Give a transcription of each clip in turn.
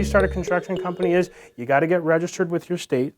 you start a construction company is you got to get registered with your state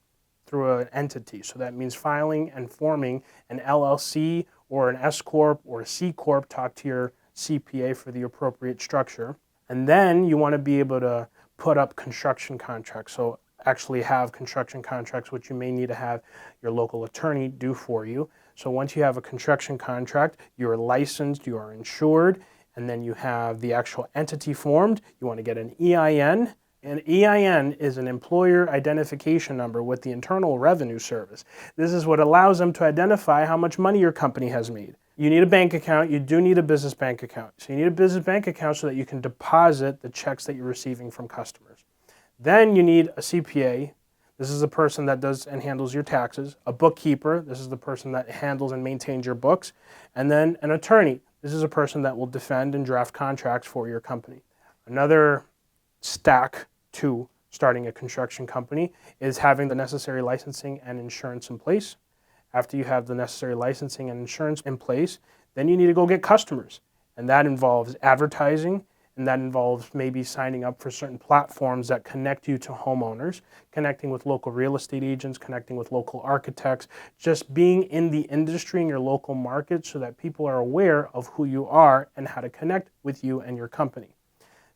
through an entity. So that means filing and forming an LLC or an S Corp or a C Corp. Talk to your CPA for the appropriate structure. And then you want to be able to put up construction contracts. So actually have construction contracts, which you may need to have your local attorney do for you. So once you have a construction contract, you're licensed, you are insured, and then you have the actual entity formed. You want to get an EIN. An EIN is an employer identification number with the Internal Revenue Service. This is what allows them to identify how much money your company has made. You need a bank account. You do need a business bank account. So you need a business bank account so that you can deposit the checks that you're receiving from customers. Then you need a CPA. This is the person that does and handles your taxes. A bookkeeper. This is the person that handles and maintains your books. And then an attorney. This is a person that will defend and draft contracts for your company. Another stack to starting a construction company is having the necessary licensing and insurance in place. After you have the necessary licensing and insurance in place, then you need to go get customers. And that involves advertising, and that involves maybe signing up for certain platforms that connect you to homeowners, connecting with local real estate agents, connecting with local architects, just being in the industry in your local market so that people are aware of who you are and how to connect with you and your company.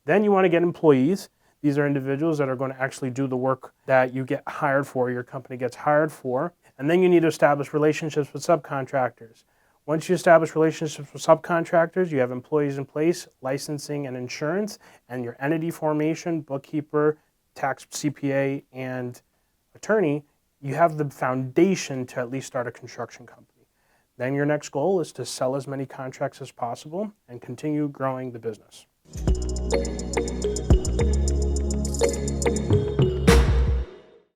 Then you want to get employees. These are individuals that are going to actually do the work that you get hired for, your company gets hired for. And then you need to establish relationships with subcontractors. Once you establish relationships with subcontractors, you have employees in place, licensing and insurance, and your entity formation, bookkeeper, tax CPA, and attorney, you have the foundation to at least start a construction company. Then your next goal is to sell as many contracts as possible and continue growing the business.